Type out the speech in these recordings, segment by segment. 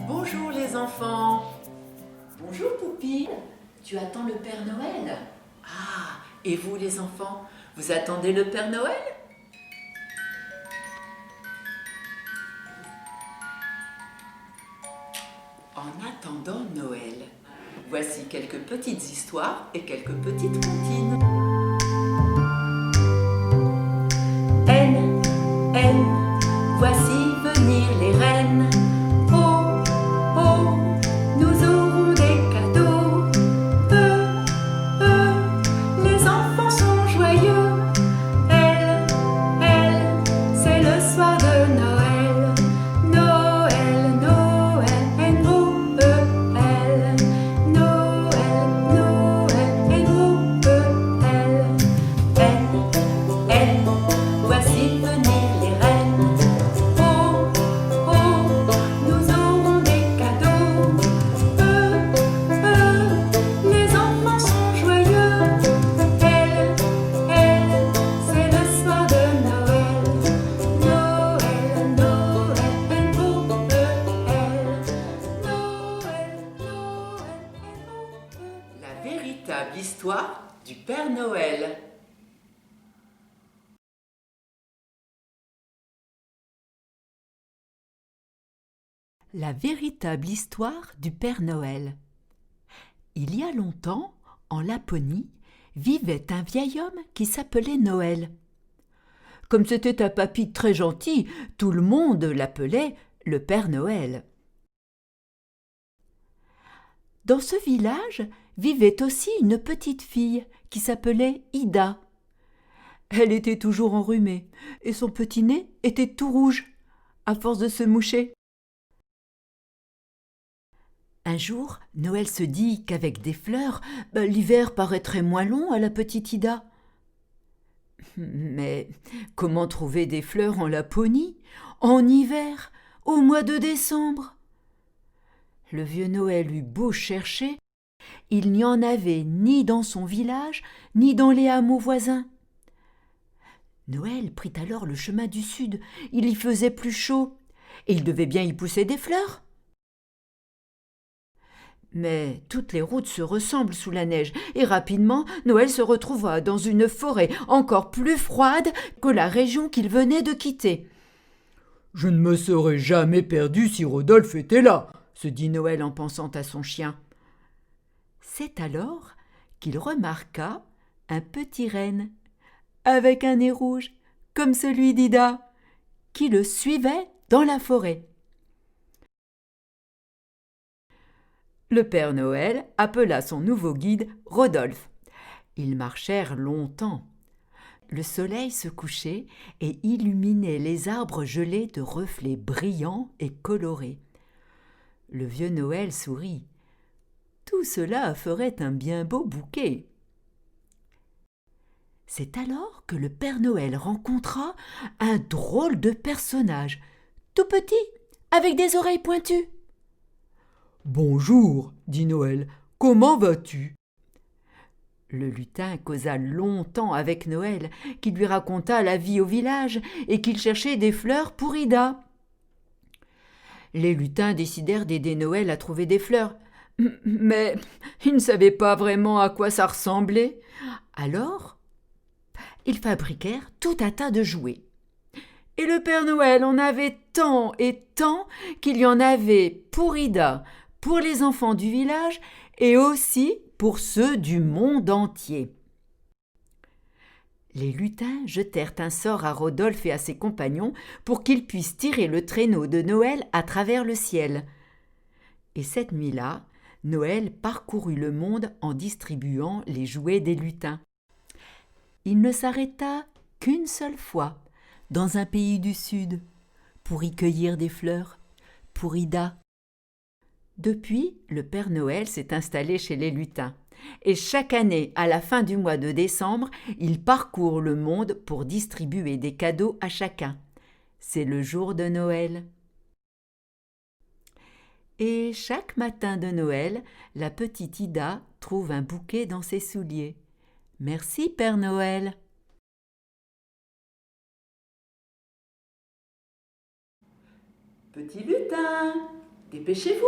Bonjour les enfants. Bonjour Poupine. Tu attends le Père Noël? Ah, et vous les enfants, vous attendez le Père Noël? En attendant Noël, voici quelques petites histoires et quelques petites comptines. N, voici venir les reines. Oh, oh, nous aurons des cadeaux. Les enfants sont joyeux. C'est le soir de Noël. Noël, Noël, N-O-E-L. Noël, Noël, N-O-E-l. N, voici venir les reines. Oh, oh, nous aurons des cadeaux. Les enfants sont joyeux. C'est le soir de Noël. Noël, Noël, N-O-E-L. Noël, Noël, N-O-E-l. La véritable histoire du Père Noël. La véritable histoire du Père Noël. Il y a longtemps, en Laponie, vivait un vieil homme qui s'appelait Noël. Comme c'était un papy très gentil, tout le monde l'appelait le Père Noël. Dans ce village vivait aussi une petite fille qui s'appelait Ida. Elle était toujours enrhumée et son petit nez était tout rouge à force de se moucher. Un jour, Noël se dit qu'avec des fleurs, l'hiver paraîtrait moins long à la petite Ida. Mais comment trouver des fleurs en Laponie, en hiver, au mois de décembre? Le vieux Noël eut beau chercher, il n'y en avait ni dans son village, ni dans les hameaux voisins. Noël prit alors le chemin du sud, il y faisait plus chaud, et il devait bien y pousser des fleurs. Mais toutes les routes se ressemblent sous la neige, et rapidement Noël se retrouva dans une forêt encore plus froide que la région qu'il venait de quitter. « Je ne me serais jamais perdu si Rodolphe était là », se dit Noël en pensant à son chien. C'est alors qu'il remarqua un petit renne, avec un nez rouge, comme celui d'Ida, qui le suivait dans la forêt. Le Père Noël appela son nouveau guide Rodolphe. Ils marchèrent longtemps. Le soleil se couchait et illuminait les arbres gelés de reflets brillants et colorés. Le vieux Noël sourit. Tout cela ferait un bien beau bouquet. C'est alors que le Père Noël rencontra un drôle de personnage, tout petit, avec des oreilles pointues. « Bonjour, dit Noël, comment vas-tu » Le lutin causa longtemps avec Noël, qui lui raconta la vie au village et qu'il cherchait des fleurs pour Ida. Les lutins décidèrent d'aider Noël à trouver des fleurs, mais ils ne savaient pas vraiment à quoi ça ressemblait. Alors, ils fabriquèrent tout un tas de jouets. Et le Père Noël en avait tant et tant qu'il y en avait pour Ida, pour les enfants du village et aussi pour ceux du monde entier. Les lutins jetèrent un sort à Rodolphe et à ses compagnons pour qu'ils puissent tirer le traîneau de Noël à travers le ciel. Et cette nuit-là, Noël parcourut le monde en distribuant les jouets des lutins. Il ne s'arrêta qu'une seule fois, dans un pays du Sud, pour y cueillir des fleurs, pour Ida. Depuis, le Père Noël s'est installé chez les lutins. Et chaque année, à la fin du mois de décembre, il parcourt le monde pour distribuer des cadeaux à chacun. C'est le jour de Noël. Et chaque matin de Noël, la petite Ida trouve un bouquet dans ses souliers. Merci, Père Noël. Petit lutin, dépêchez-vous.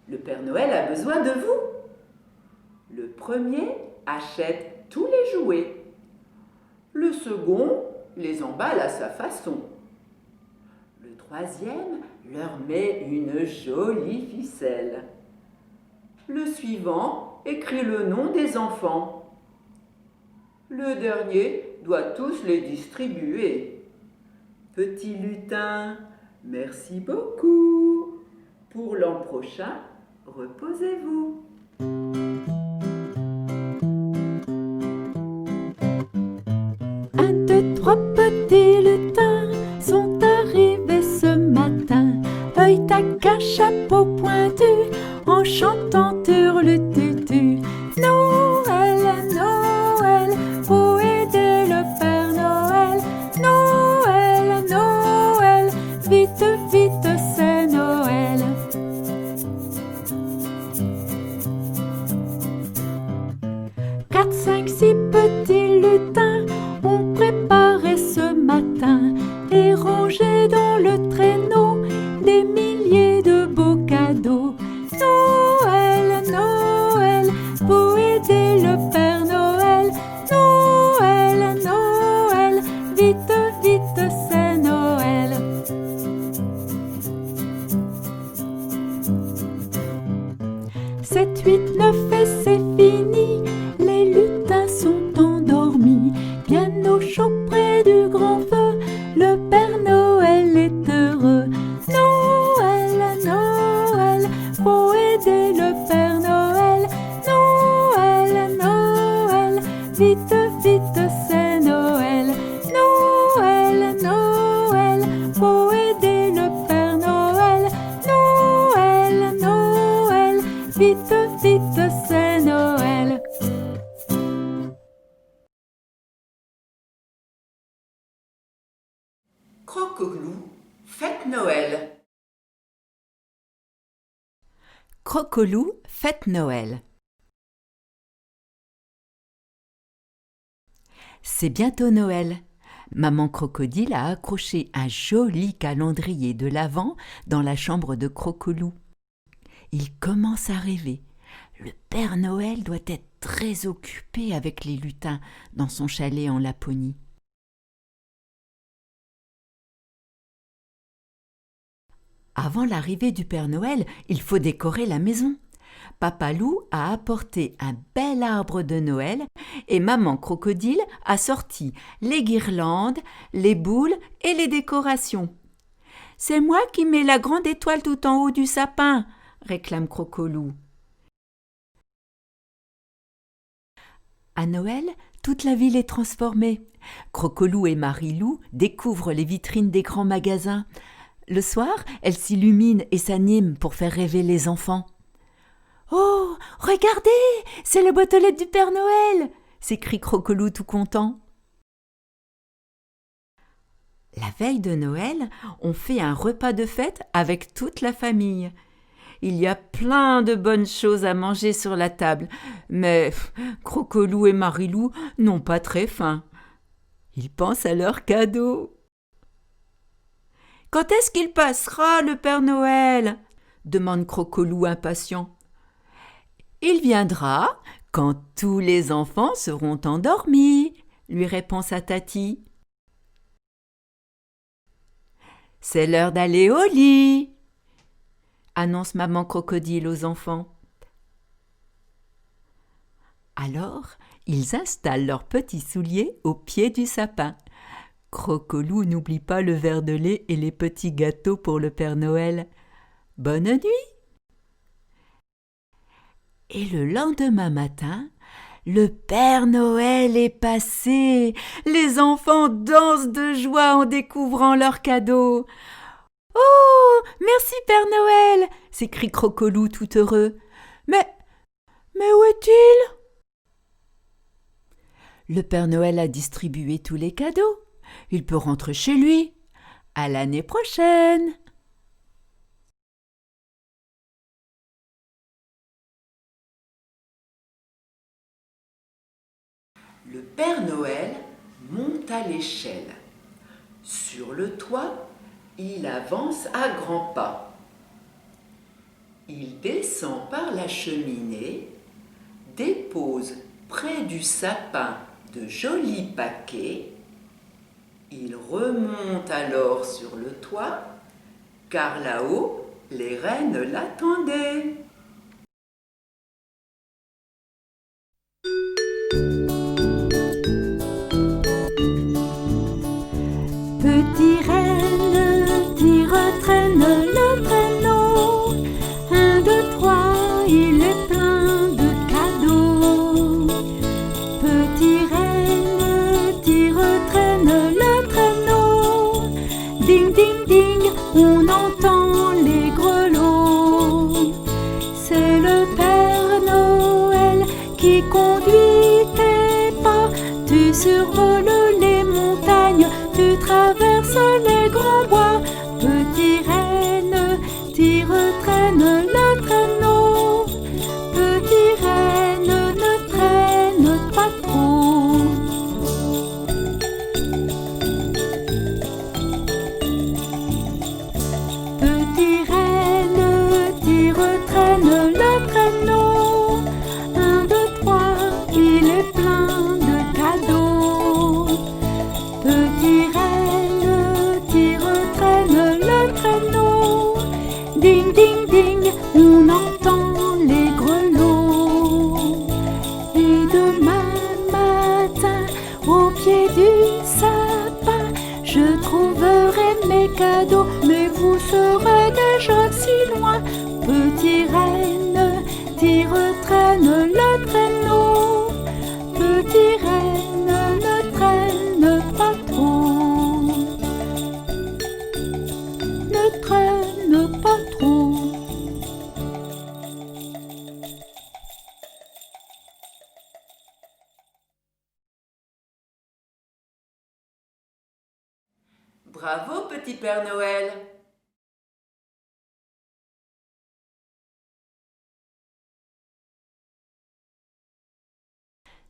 Le Père Noël a besoin de vous. Le premier achète tous les jouets. Le second les emballe à sa façon. Le troisième leur met une jolie ficelle. Le suivant écrit le nom des enfants. Le dernier doit tous les distribuer. Petit lutin, merci beaucoup. Pour l'an prochain, reposez-vous. Un, deux, trois petits lutins sont arrivés ce matin. Œil taquin, chapeau pointu, en chantant turlututu. Noël, Noël, faut aider le Père Noël. Noël, Noël, vite, vite, c'est Noël. 4, 5, 6 petits lutins ont préparé ce matin et rangé dans le traîneau des milliers de beaux cadeaux. Noël, Noël, faut aider le Père Noël. Noël, Noël, vite, vite, c'est Noël. 7, 8, 9 et c'est fini. Les lutins sont endormis, bien au chaud près du grand feu. Le Père Noël est heureux. Noël, Noël, faut aider le Père Noël. Noël, Noël, vite, vite, c'est Noël. Noël, Noël, faut aider le Père Noël. Noël, Noël, vite, vite, c'est Noël. Crocolou, fête Noël. Crocolou, fête Noël. C'est bientôt Noël. Maman Crocodile a accroché un joli calendrier de l'Avent dans la chambre de Crocolou. Il commence à rêver. Le Père Noël doit être très occupé avec les lutins dans son chalet en Laponie. Avant l'arrivée du Père Noël, il faut décorer la maison. Papa Loup a apporté un bel arbre de Noël et Maman Crocodile a sorti les guirlandes, les boules et les décorations. « C'est moi qui mets la grande étoile tout en haut du sapin !» réclame Crocolou. À Noël, toute la ville est transformée. Crocolou et Marilou découvrent les vitrines des grands magasins. Le soir, elles s'illuminent et s'animent pour faire rêver les enfants. « Oh, regardez, c'est le boîte aux lettres du Père Noël !» s'écrie Crocolou tout content. La veille de Noël, on fait un repas de fête avec toute la famille. Il y a plein de bonnes choses à manger sur la table, mais Crocolou et Marilou n'ont pas très faim. Ils pensent à leurs cadeaux. « Quand est-ce qu'il passera, le Père Noël ?» demande Crocolou impatient. « Il viendra quand tous les enfants seront endormis, » lui répond sa Tati. « C'est l'heure d'aller au lit !» annonce Maman Crocodile aux enfants. Alors, ils installent leurs petits souliers au pied du sapin. Crocolou n'oublie pas le verre de lait et les petits gâteaux pour le Père Noël. Bonne nuit! Et le lendemain matin, le Père Noël est passé. Les enfants dansent de joie en découvrant leurs cadeaux. « Oh, merci Père Noël !» s'écrie Crocolou tout heureux. « Mais où est-il ?» Le Père Noël a distribué tous les cadeaux. Il peut rentrer chez lui. À l'année prochaine. Le Père Noël monte à l'échelle. Sur le toit, il avance à grands pas. Il descend par la cheminée, dépose près du sapin de jolis paquets. Il remonte alors sur le toit, car là-haut, les reines l'attendaient. Petit renne, tire, traîne le traîneau. 1, 2, 3, il est plein de cadeaux. Petit renne, tire, traîne le traîneau. Ding, ding, ding, on entend les grelots. C'est le Père Noël qui conduit tes pas. Tu survoles les montagnes, tu traverses les grands bois. Petit renne, tire, traîne le traîneau. Petit renne, ne traîne pas trop. Petit renne, tire, traîne le traîneau. 1, 2, 3, il est plein de cadeaux. Petit renne, tire, traîne le traîneau. Ding, ding, ding, on entend les grelots. Et demain matin, au pied du sapin, je trouverai mes cadeaux, mais vous serez déjà si loin. Petit renne, tire, traîne le traîneau. Petit renne, ne traîne pas trop. Ne traîne pas trop. Bravo, petit Père Noël!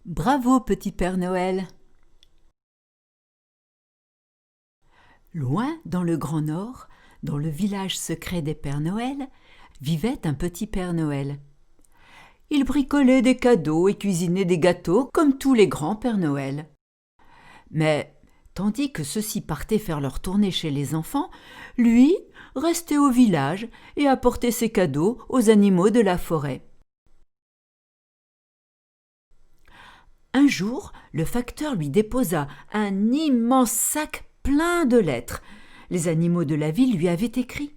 Bravo, petit Père Noël! Loin dans le Grand Nord, dans le village secret des Pères Noël, vivait un petit Père Noël. Il bricolait des cadeaux et cuisinait des gâteaux comme tous les grands Pères Noël. Mais tandis que ceux-ci partaient faire leur tournée chez les enfants, lui restait au village et apportait ses cadeaux aux animaux de la forêt. Un jour, le facteur lui déposa un immense sac plein de lettres. Les animaux de la ville lui avaient écrit.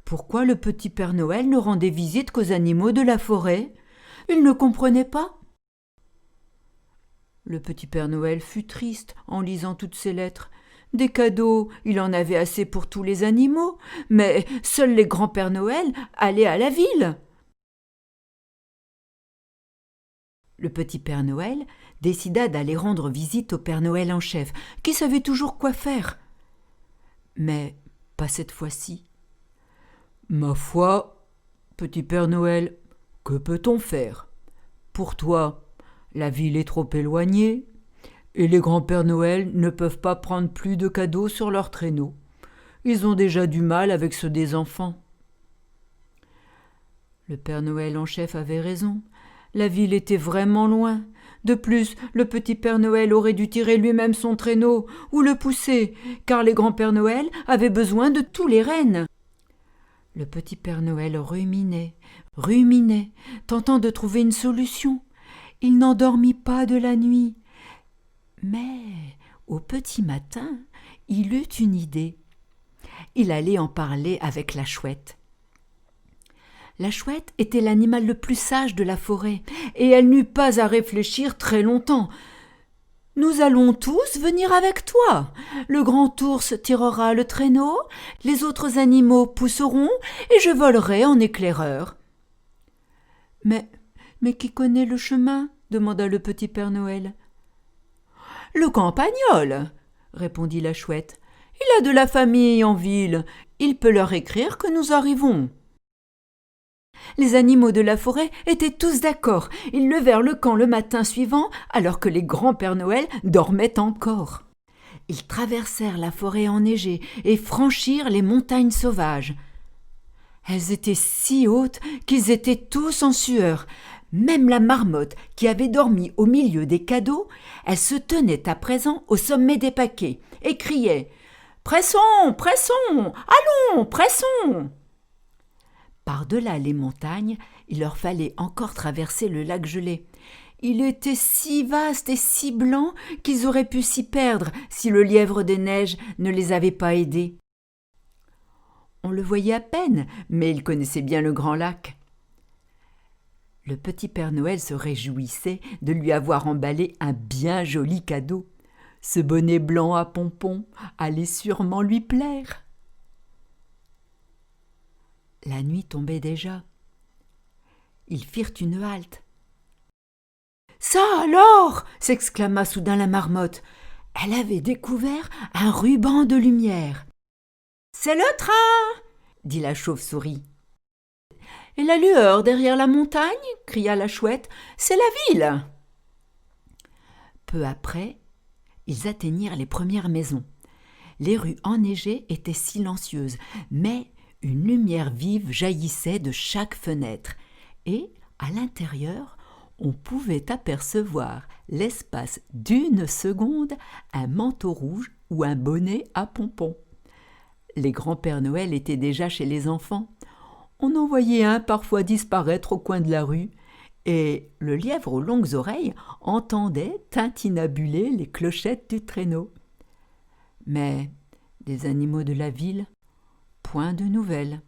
Pourquoi le petit Père Noël ne rendait visite qu'aux animaux de la forêt? Il ne comprenait pas. Le petit Père Noël fut triste en lisant toutes ces lettres. Des cadeaux, il en avait assez pour tous les animaux, mais seuls les grands Pères Noël allaient à la ville. Le petit Père Noël décida d'aller rendre visite au Père Noël en chef, qui savait toujours quoi faire. Mais pas cette fois-ci. « Ma foi, petit Père Noël, que peut-on faire? Pour toi, la ville est trop éloignée, et les grands Pères Noël ne peuvent pas prendre plus de cadeaux sur leur traîneau. Ils ont déjà du mal avec ceux des enfants. » Le Père Noël en chef avait raison. La ville était vraiment loin. De plus, le petit Père Noël aurait dû tirer lui-même son traîneau ou le pousser, car les grands Pères Noël avaient besoin de tous les rennes. Le petit Père Noël ruminait, tentant de trouver une solution. Il n'endormit pas de la nuit. Mais, au petit matin, il eut une idée. Il allait en parler avec la chouette. La chouette était l'animal le plus sage de la forêt, et elle n'eut pas à réfléchir très longtemps. « Nous allons tous venir avec toi. Le grand ours tirera le traîneau, les autres animaux pousseront, et je volerai en éclaireur. »« Mais qui connaît le chemin ?» demanda le petit Père Noël. « Le campagnol, » répondit la chouette. « Il a de la famille en ville, il peut leur écrire que nous arrivons. » Les animaux de la forêt étaient tous d'accord. Ils levèrent le camp le matin suivant, alors que les grands Pères Noël dormaient encore. Ils traversèrent la forêt enneigée et franchirent les montagnes sauvages. Elles étaient si hautes qu'ils étaient tous en sueur. Même la marmotte, qui avait dormi au milieu des cadeaux, elle se tenait à présent au sommet des paquets et criait « Pressons, pressons, allons, pressons !» Par-delà les montagnes, il leur fallait encore traverser le lac gelé. Il était si vaste et si blanc qu'ils auraient pu s'y perdre si le lièvre des neiges ne les avait pas aidés. On le voyait à peine, mais il connaissait bien le grand lac. Le petit Père Noël se réjouissait de lui avoir emballé un bien joli cadeau. Ce bonnet blanc à pompons allait sûrement lui plaire. La nuit tombait déjà. Ils firent une halte. « Ça alors !» s'exclama soudain la marmotte. Elle avait découvert un ruban de lumière. « C'est le train !» dit la chauve-souris. « Et la lueur derrière la montagne ?» cria la chouette. « C'est la ville !» Peu après, ils atteignirent les premières maisons. Les rues enneigées étaient silencieuses, mais une lumière vive jaillissait de chaque fenêtre, et, à l'intérieur, on pouvait apercevoir, l'espace d'une seconde, un manteau rouge ou un bonnet à pompons. Les grands Pères Noël étaient déjà chez les enfants. On en voyait un parfois disparaître au coin de la rue, et le lièvre aux longues oreilles entendait tintinabuler les clochettes du traîneau. Mais des animaux de la ville, point de nouvelles.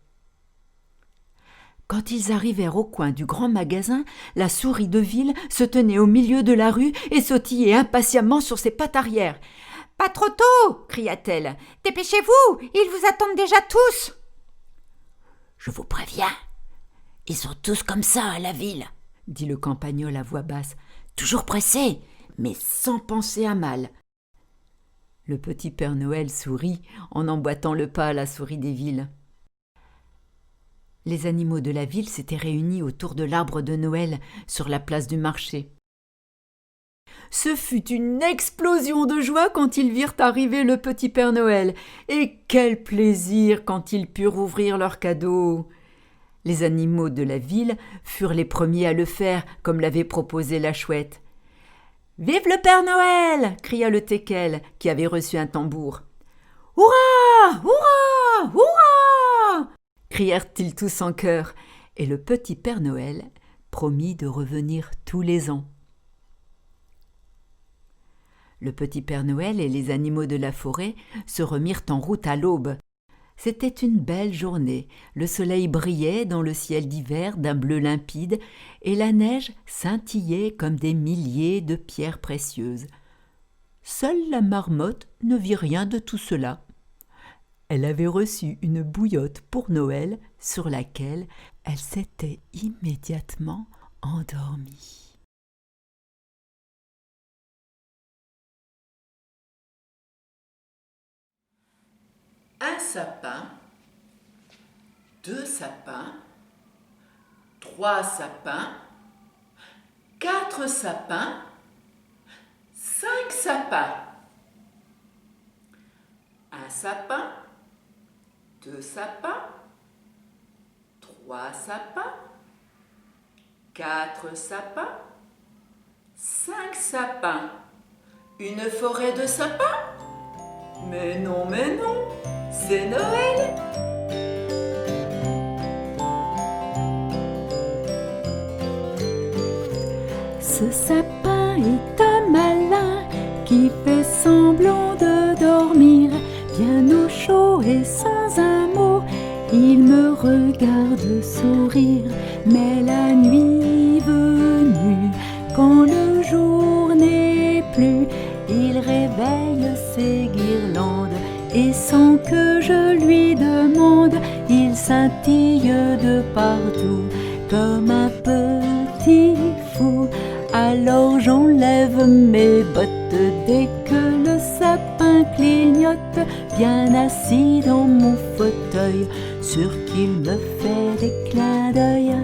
Quand ils arrivèrent au coin du grand magasin, la souris de ville se tenait au milieu de la rue et sautillait impatiemment sur ses pattes arrière. « Pas trop tôt !» cria-t-elle. « Dépêchez-vous, ils vous attendent déjà tous !»« Je vous préviens, ils sont tous comme ça à la ville !» dit le campagnol à voix basse. « Toujours pressés, mais sans penser à mal. » Le petit Père Noël sourit en emboîtant le pas à la souris des villes. Les animaux de la ville s'étaient réunis autour de l'arbre de Noël sur la place du marché. Ce fut une explosion de joie quand ils virent arriver le petit Père Noël, et quel plaisir quand ils purent ouvrir leurs cadeaux. Les animaux de la ville furent les premiers à le faire, comme l'avait proposé la chouette. « Vive le Père Noël !» cria le teckel, qui avait reçu un tambour. « Hurrah ! Hurrah ! Hurrah !» crièrent-ils tous en chœur, et le petit Père Noël promit de revenir tous les ans. Le petit Père Noël et les animaux de la forêt se remirent en route à l'aube. C'était une belle journée, le soleil brillait dans le ciel d'hiver d'un bleu limpide et la neige scintillait comme des milliers de pierres précieuses. Seule la marmotte ne vit rien de tout cela. Elle avait reçu une bouillotte pour Noël sur laquelle elle s'était immédiatement endormie. Un sapin, 2 sapins, 3 sapins, 4 sapins, 5 sapins. Un sapin, 2 sapins, 3 sapins, 4 sapins, 5 sapins. Une forêt de sapins ? Mais non, c'est Noël! Ce sapin est un malin qui fait semblant de dormir, bien au chaud et sans un mot. Il me regarde sourire, mais la nuit venue, quand le jour n'est plus, il réveille ses guirlandes et sans que je lui demande, il scintille de partout comme un petit fou. Alors j'enlève mes bottes dès que le sapin clignote, bien assis dans mon fauteuil, sûr qu'il me fait des clins d'œil.